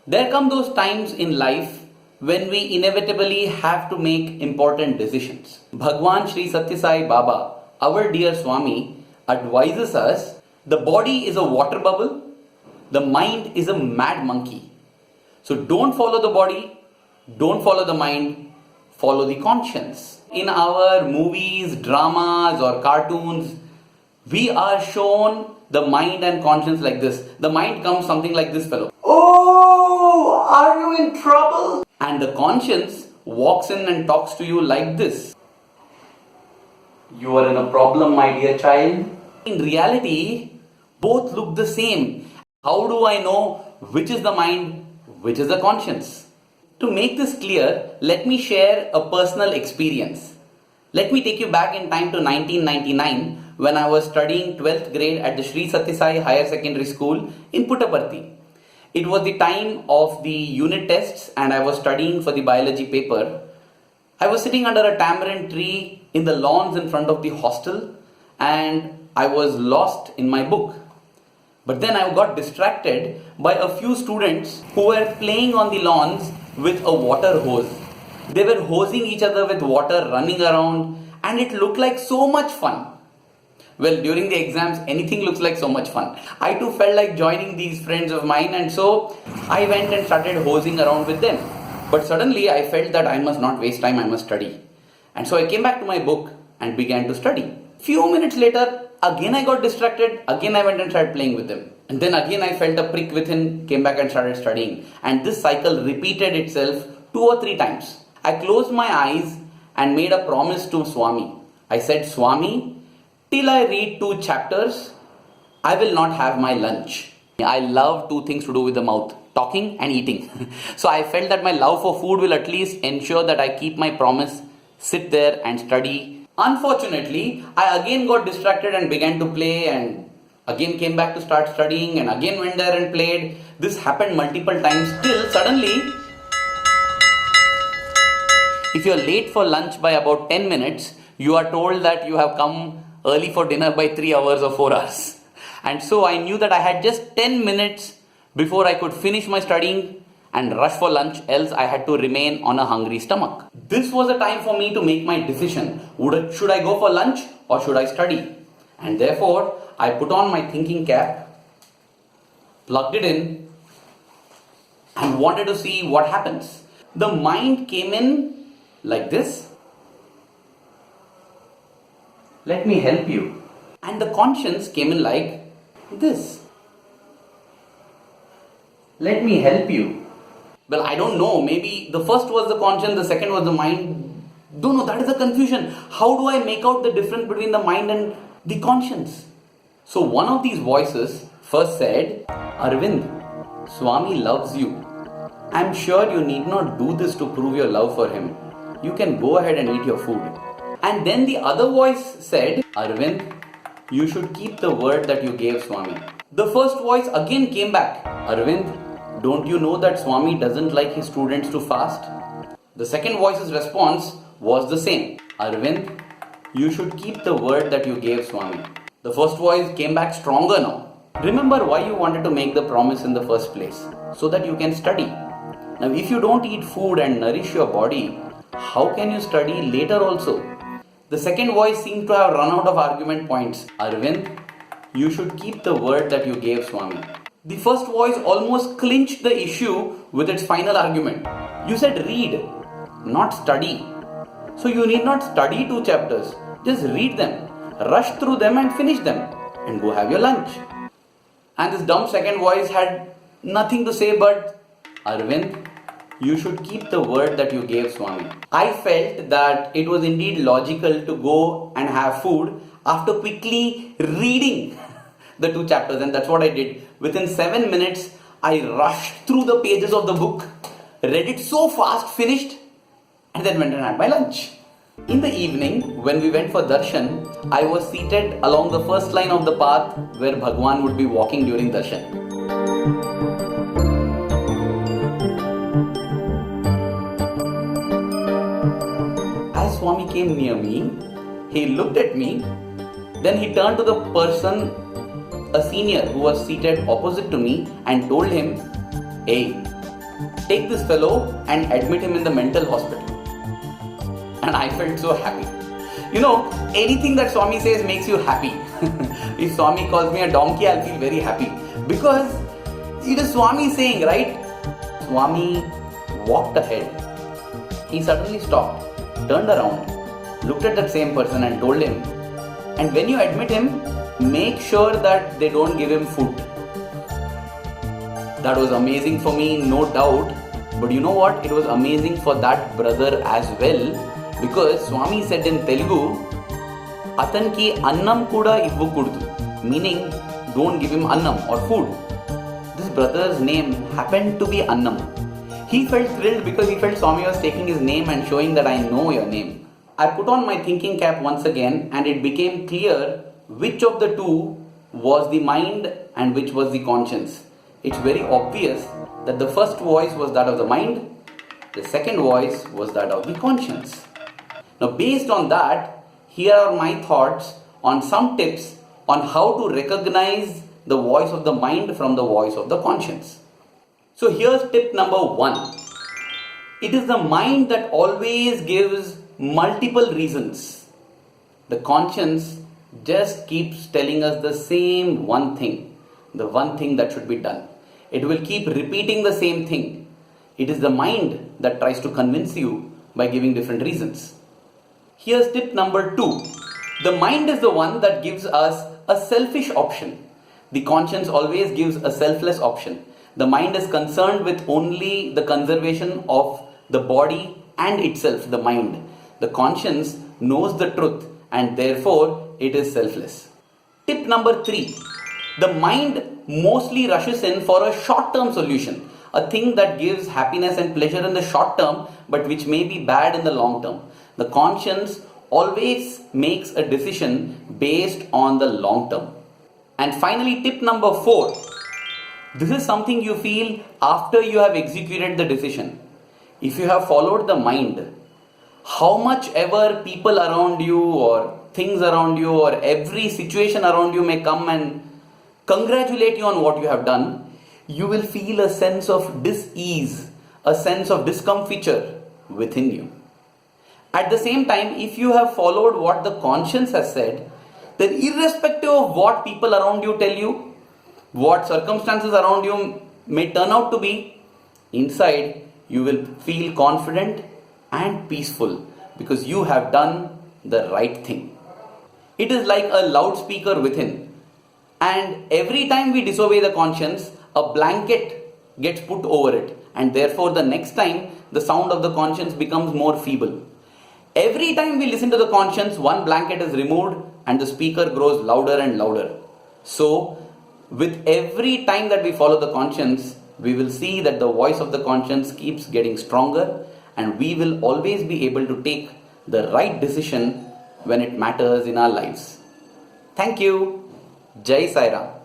There come those times in life when we inevitably have to make important decisions. Bhagwan Sri Satya Sai Baba, our dear Swami, advises us the body is a water bubble, the mind is a mad monkey. So don't follow the body, don't follow the mind, follow the conscience. In our movies, dramas, or cartoons, we are shown the mind and conscience like this. The mind comes something like this fellow. Oh, are you in trouble? And the conscience walks in and talks to you like this. You are in a problem, my dear child. In reality, both look the same. How do I know which is the mind, which is the conscience? To make this clear, let me share a personal experience. Let me take you back in time to 1999 when I was studying 12th grade at the Sri Satya Sai Higher Secondary School in Puttaparthi. It was the time of the unit tests and I was studying for the biology paper. I was sitting under a tamarind tree in the lawns in front of the hostel and I was lost in my book. But then I got distracted by a few students who were playing on the lawns with a water hose. They were hosing each other with water, running around, and it looked like so much fun. Well, during the exams, anything looks like so much fun. I too felt like joining these friends of mine, and so I went and started hosing around with them. But suddenly I felt that I must not waste time, I must study. And so I came back to my book and began to study. Few minutes later, again I got distracted, again I went and started playing with them. And then again I felt a prick within, came back and started studying. And this cycle repeated itself 2 or 3 times. I closed my eyes and made a promise to Swami. I said, Swami, till I read 2 chapters, I will not have my lunch. I love 2 things to do with the mouth, talking and eating. So I felt that my love for food will at least ensure that I keep my promise, sit there and study. Unfortunately, I again got distracted and began to play and again came back to start studying and again went there and played. This happened multiple times till suddenly, if you are late for lunch by about 10 minutes, you are told that you have come early for dinner by 3 hours or 4 hours. And so I knew that I had just 10 minutes before I could finish my studying and rush for lunch, else I had to remain on a hungry stomach. This was a time for me to make my decision. Should I go for lunch or should I study? And therefore, I put on my thinking cap, plugged it in, and wanted to see what happens. The mind came in like this. Let me help you. And the conscience came in like this. Let me help you. Well, I don't know. Maybe the first was the conscience, the second was the mind. Don't know. That is a confusion. How do I make out the difference between the mind and the conscience? So one of these voices first said, Arvind, Swami loves you. I'm sure you need not do this to prove your love for him. You can go ahead and eat your food. And then the other voice said, Arvind, you should keep the word that you gave Swami. The first voice again came back, Arvind, don't you know that Swami doesn't like his students to fast? The second voice's response was the same, Arvind, you should keep the word that you gave Swami. The first voice came back stronger now. Remember why you wanted to make the promise in the first place, so that you can study. Now if you don't eat food and nourish your body, how can you study later also? The second voice seemed to have run out of argument points. Arvind, you should keep the word that you gave Swami. The first voice almost clinched the issue with its final argument. You said read, not study. So you need not study 2 chapters. Just read them, rush through them and finish them and go have your lunch. And this dumb second voice had nothing to say but, Arvind, you should keep the word that you gave Swami. I felt that it was indeed logical to go and have food after quickly reading the 2 chapters, and that's what I did. Within 7 minutes, I rushed through the pages of the book, read it so fast, finished, and then went and had my lunch. In the evening, when we went for darshan, I was seated along the first line of the path where Bhagwan would be walking during darshan. As Swami came near me, he looked at me, then he turned to the person, a senior who was seated opposite to me, and told him, Hey, take this fellow and admit him in the mental hospital. And I felt so happy. Anything that Swami says makes you happy. If Swami calls me a donkey, I'll feel very happy. Because it is Swami saying, right? Swami walked ahead. He suddenly stopped, turned around, looked at that same person and told him, and when you admit him, make sure that they don't give him food. That was amazing for me, no doubt. But you know what? It was amazing for that brother as well. Because Swami said in Telugu, Atanki annam kuda ivvukudu, meaning don't give him annam or food. This brother's name happened to be Annam. He felt thrilled because he felt Swami was taking his name and showing that I know your name. I put on my thinking cap once again and it became clear which of the two was the mind and which was the conscience. It's very obvious that the first voice was that of the mind, the second voice was that of the conscience. Now, based on that, here are my thoughts on some tips on how to recognize the voice of the mind from the voice of the conscience. So, here's tip number 1. It is the mind that always gives multiple reasons. The conscience just keeps telling us the same one thing, the one thing that should be done. It will keep repeating the same thing. It is the mind that tries to convince you by giving different reasons. Here's tip number 2. The mind is the one that gives us a selfish option. The conscience always gives a selfless option. The mind is concerned with only the conservation of the body and itself, the mind. The conscience knows the truth and therefore it is selfless. Tip number 3. The mind mostly rushes in for a short-term solution. A thing that gives happiness and pleasure in the short term but which may be bad in the long term. The conscience always makes a decision based on the long term. And finally, tip number 4. This is something you feel after you have executed the decision. If you have followed the mind, how much ever people around you or things around you or every situation around you may come and congratulate you on what you have done, you will feel a sense of dis-ease, a sense of discomfiture within you. At the same time, if you have followed what the conscience has said, then irrespective of what people around you tell you, what circumstances around you may turn out to be, inside you will feel confident and peaceful because you have done the right thing. It is like a loudspeaker within, and every time we disobey the conscience, a blanket gets put over it, and therefore the next time the sound of the conscience becomes more feeble. Every time we listen to the conscience, one blanket is removed and the speaker grows louder and louder. So, with every time that we follow the conscience, we will see that the voice of the conscience keeps getting stronger and we will always be able to take the right decision when it matters in our lives. Thank you. Jai Sai Ram.